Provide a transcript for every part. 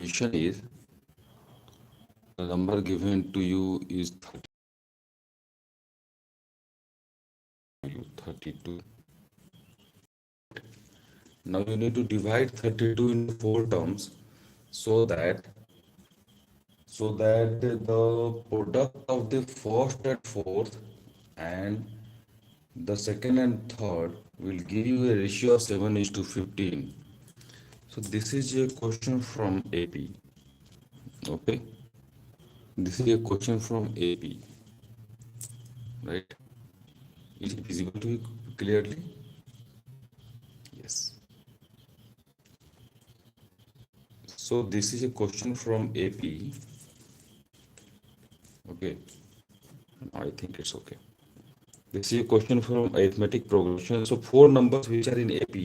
condition is the number given to you is 32. Now you need to divide 32 into 4 terms so that the product of the first and fourth and the second and third will give you a ratio of 7 is to 15. So this is a question from AP. Okay, this is a question from AP, right? Is it visible to you clearly? Yes. So this is a question from AP. Okay, I think it's okay. This is a question from arithmetic progression. So four numbers which are in AP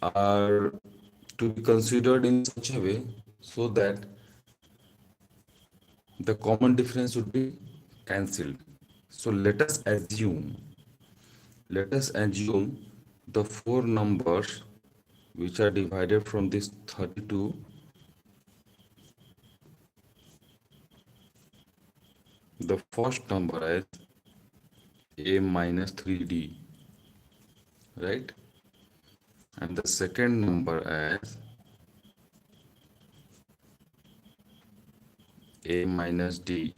are to be considered in such a way so that the common difference would be cancelled. So let us assume the four numbers which are divided from this 32. The first number as a minus 3d, right? And the second number as a minus d,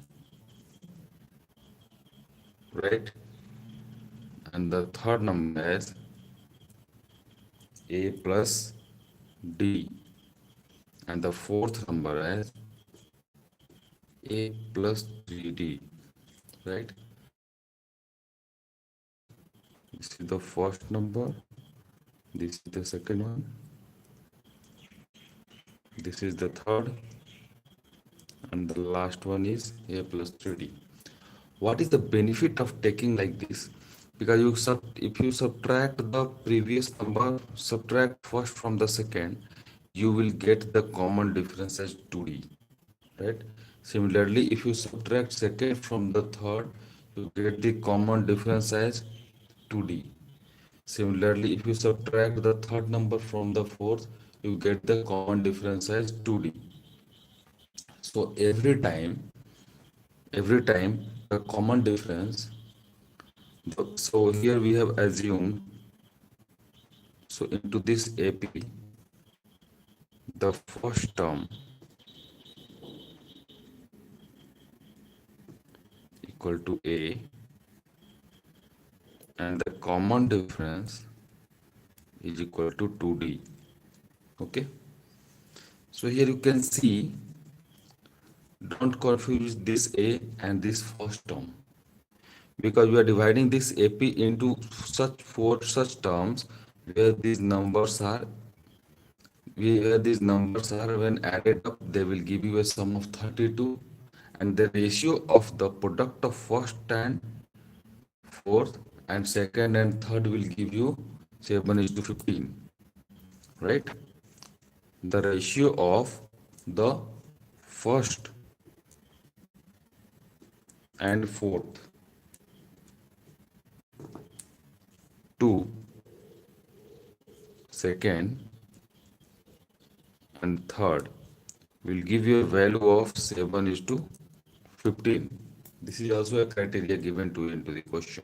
right? And the third number as a plus d, and the fourth number as a plus 3d, right? This is the first number, this is the second one, this is the third, and the last one is a plus 3d. What is the benefit of taking like this? Because if you subtract the previous number, subtract first from the second, you will get the common difference as 2d, right? Similarly, if you subtract second from the third, you get the common difference as 2d. Similarly, if you subtract the third number from the fourth, you get the common difference as 2d. So every time the common difference, so here we have assumed, so into this AP, the first term equal to A and the common difference is equal to 2D. Okay, so here you can see, don't confuse this A and this first term, because we are dividing this AP into such terms where these numbers are when added up they will give you a sum of 32, and the ratio of the product of first and fourth and second and third will give you 7 is to 15, right? The ratio of the first and fourth to second and third will give you a value of 7 is to 15. This is also a criteria given to you into the question.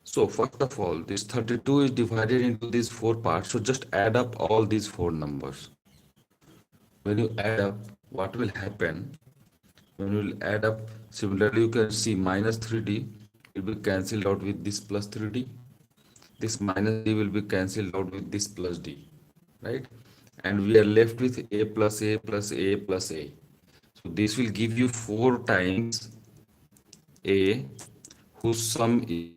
So first of all, this 32 is divided into these four parts. So just add up all these four numbers. When you add up, what will happen? When you will add up, similarly you can see minus 3d will be cancelled out with this plus 3d. This minus d will be cancelled out with this plus d, right? And we are left with a plus a plus a plus a. So this will give you 4 times a, whose sum is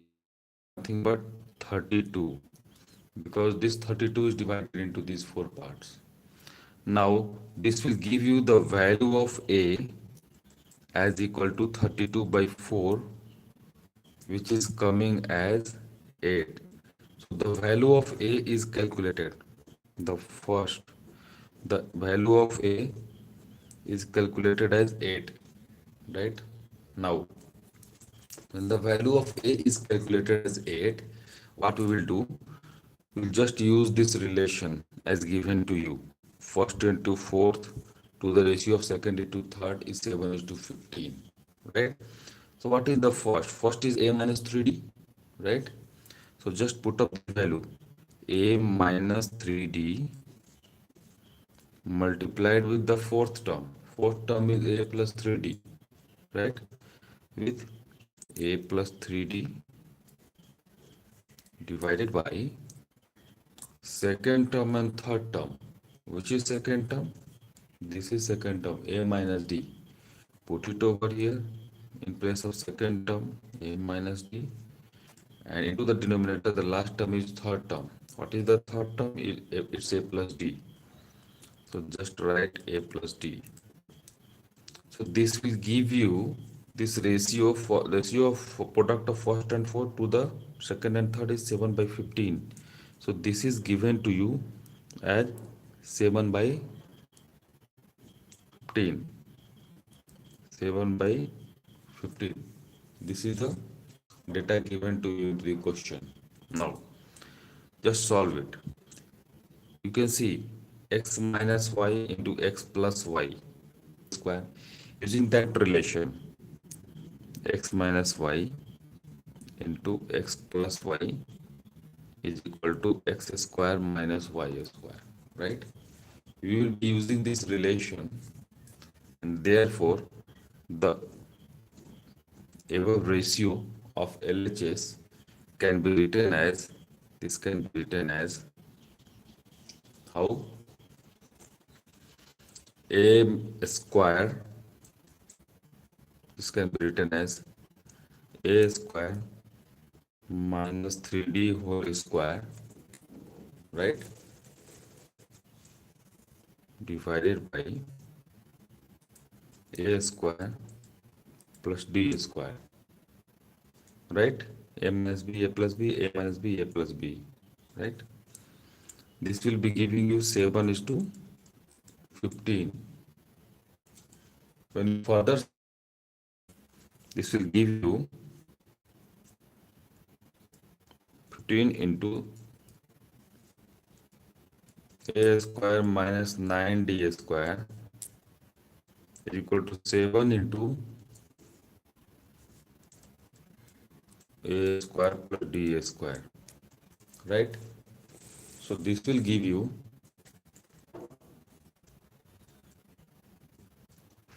nothing but 32, because this 32 is divided into these four parts. Now this will give you the value of a as equal to 32 by 4, which is coming as 8. So the value of a is calculated. The value of a is calculated as 8, right? Now when the value of a is calculated as 8, what we will do, we'll just use this relation as given to you, first into fourth to the ratio of second into third is 7 is to 15, right? So what is the first? First is a minus 3d, right? So just put up the value a minus 3d multiplied with the fourth term. Fourth term is a plus 3d, right? With a plus 3d divided by second term and third term. Which is second term? This is second term, a minus d. Put it over here in place of second term, a minus d, and into the denominator, the last term is third term. What is the third term? It's a plus d. So just write a plus d. So this will give you this ratio of product of first and fourth to the second and third is 7 by 15. So this is given to you as 7 by 15. 7 by 15. This is the data given to you in the question. Now just solve it. You can see x minus y into x plus y square. Using that relation, x minus y into x plus y is equal to x square minus y square, right? We will be using this relation, and therefore the above ratio of LHS can be written as, this can be written as how? A square, this can be written as a square minus 3d whole square, right, divided by a square plus d square, right? A minus b, a plus b, a minus b, a plus b, right? This will be giving you 7 is to 15. When you further, this will give you 15 into a square minus 9d square is equal to 7 into a square plus d square, right? So this will give you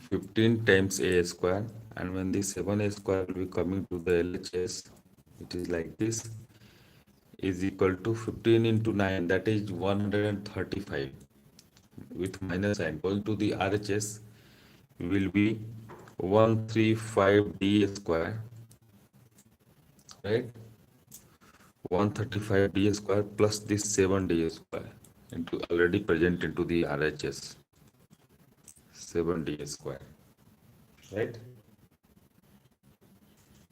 15 times a square, and when this 7a square will be coming to the LHS, it is like this, is equal to 15 into 9, that is 135, with minus sign going to the RHS will be 135d square, right? 135d square plus this 7d square into already present into the RHS, 7d square, right?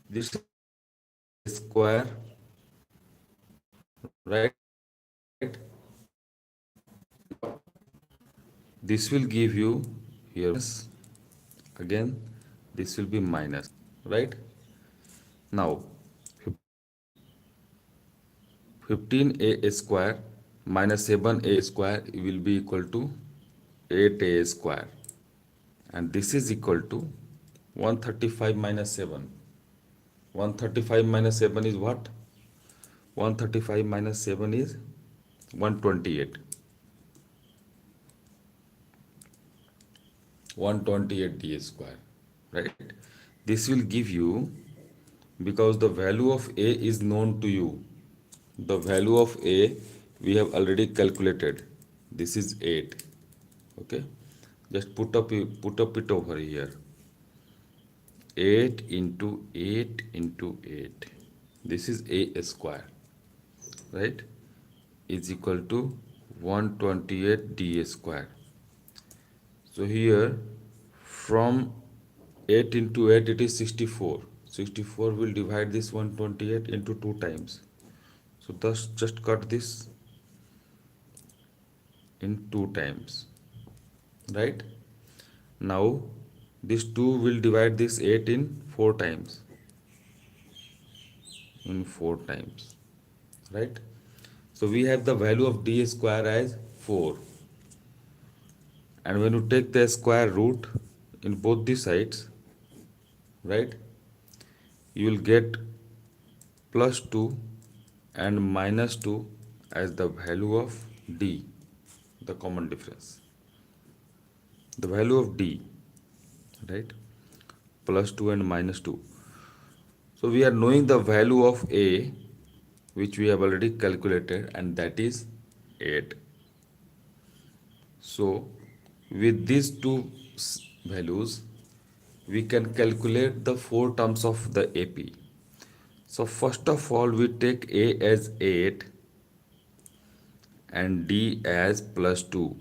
This square, right? This will give you here again, this will be minus, right? Now 15a square minus 7a square will be equal to 8a square, and this is equal to 135 minus 7. 135 minus 7 is what? 135 minus 7 is 128. 128 d square, right? This will give you, because the value of a is known to you, the value of a we have already calculated, this is 8, okay? Just put up it over here, 8 into 8 into 8, this is a square, right, is equal to 128 d square. So here from 8 into 8 it is 64. 64 will divide this 128 into 2 times. So thus just cut this in 2 times, right? Now this 2 will divide this 8 in 4 times. In 4 times, right? So we have the value of d square as 4. and when you take the square root in both the sides, right, you will get plus 2 and minus 2 as the value of d, the common difference, the value of d, right, plus 2 and minus 2. So we are knowing the value of a, which we have already calculated, and that is 8. So with these two values, we can calculate the four terms of the AP. So first of all, we take A as 8 and D as plus 2.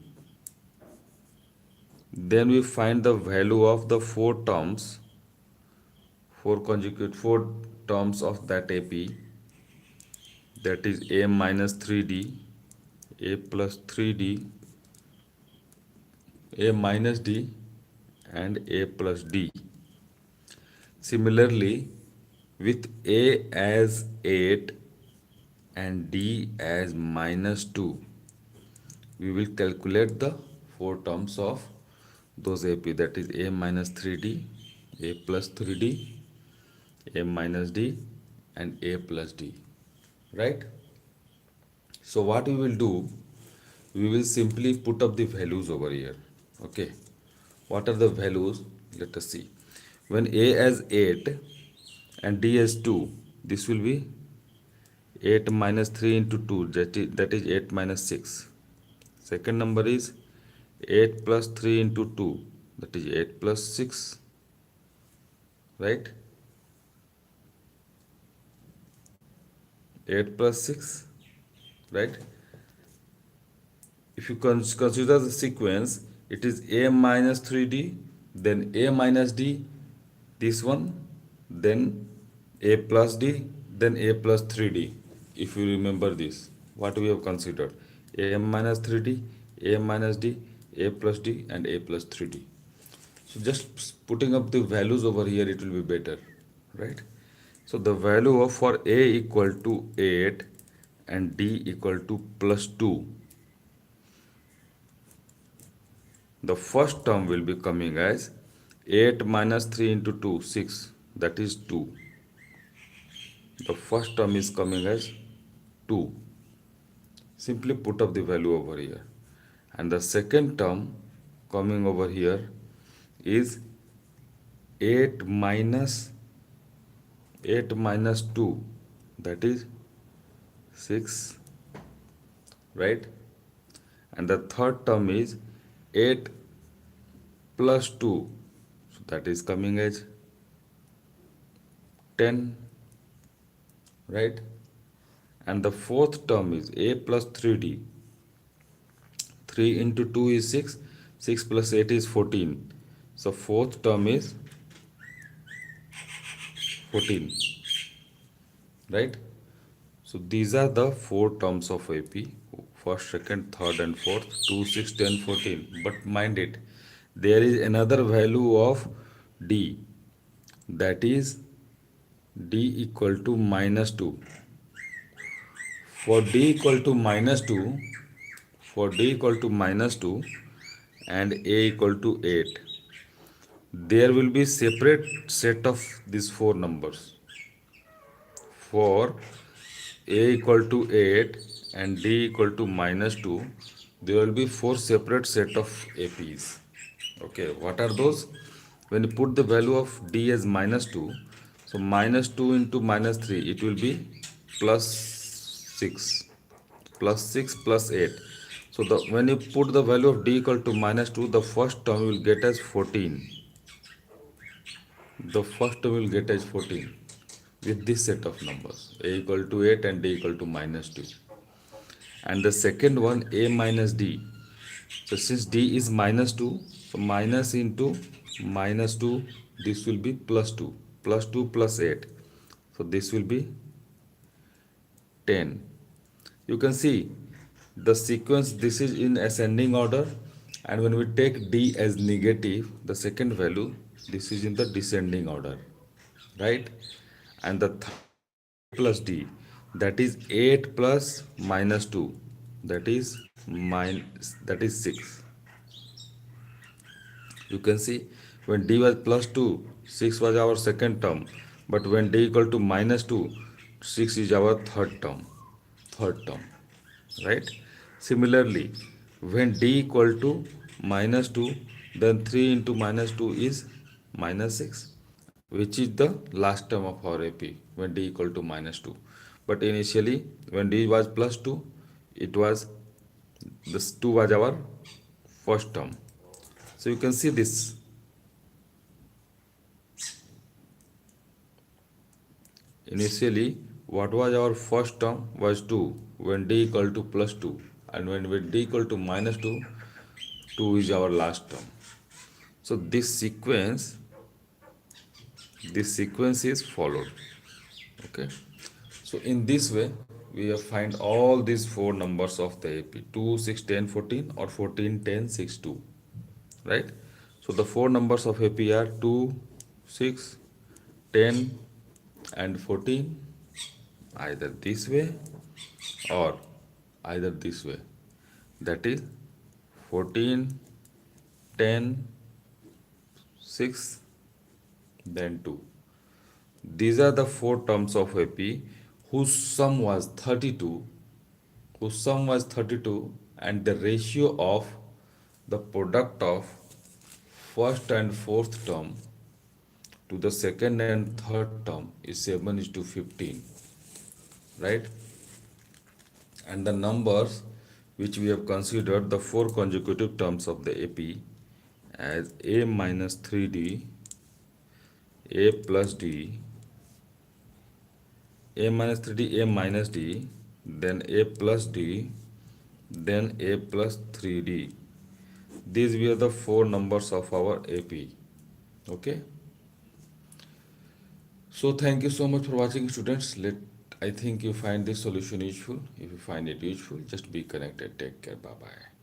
Then we find the value of the four terms of that AP, that is A minus 3D, A plus 3D, A minus D, and A plus D. Similarly, with A as 8 and D as minus 2, we will calculate the four terms of those AP, that is A minus 3D, A plus 3D, A minus D, and A plus D, right? So what we will do, we will simply put up the values over here. Okay, what are the values? Let us see. When A as 8 and D as 2, this will be 8 minus 3 into 2, that is 8 minus 6. Second number is 8 plus 3 into 2, that is 8 plus 6, right? 8 plus 6, right? If you consider the sequence, it is A minus 3D, then A minus D, this one, then A plus D, then A plus 3D. If you remember this, what we have considered, A minus 3D, A minus D, A plus D, and A plus 3D. So just putting up the values over here, it will be better, right? So the value of for A equal to 8 and D equal to plus 2, the first term will be coming as 8 minus 3 into 2, 6, that is 2. The first term is coming as 2. Simply put up the value over here. And the second term coming over here is 8 minus 2, that is 6, right? And the third term is 8 plus 2, so that is coming as 10, right? And the fourth term is A plus 3D. 3 into 2 is 6, 6 plus 8 is 14. So fourth term is 14, right? So these are the four terms of AP, first, second, third, and fourth, 2, 6, 10, 14. But mind it, there is another value of D, that is D equal to minus 2. For D equal to minus 2, and A equal to 8, there will be separate set of these four numbers. For A equal to 8 and D equal to minus 2, there will be four separate set of APs. Okay, what are those? When you put the value of D as minus 2, so minus 2 into minus 3, it will be plus 6, plus 6 plus 8. So when you put the value of D equal to minus 2, the first term you will get as 14. The first term will get as 14 with this set of numbers, A equal to 8 and D equal to minus 2. And the second one, A minus D. So since D is minus 2, so minus into minus 2, this will be plus 2. Plus 2 plus 8. So this will be 10. You can see the sequence, this is in ascending order, and when we take D as negative, the second value, this is in the descending order, right? And the third one is A plus D, that is 8 plus minus 2, that is 6, You can see when d was plus 2, 6 was our second term, but when d equal to minus 2, 6 is our third term, right? Similarly, when d equal to minus 2, then 3 into minus 2 is minus 6, which is the last term of our AP when d equal to minus 2. But initially, when d was plus 2, it was this 2 was our first term. So you can see this. Initially, what was our first term was 2 when d equal to plus 2, and when with d equal to minus 2, 2 is our last term. So this sequence is followed. Okay. So in this way, we have find all these four numbers of the AP 2, 6, 10, 14 or 14, 10, 6, 2. Right? So the four numbers of AP are 2, 6, 10 and 14, either this way or either this way. That is 14, 10, 6, then 2. These are the four terms of AP whose sum was 32, and the ratio of the product of first and fourth term to the second and third term is 7 is to 15, right? And the numbers which we have considered the four consecutive terms of the AP as A minus 3D, A plus D, A minus 3D, A minus D, then A plus D, then A plus 3D. These were the four numbers of our AP. Okay. So thank you so much for watching, students. I think you find this solution useful. If you find it useful, just be connected. Take care. Bye bye.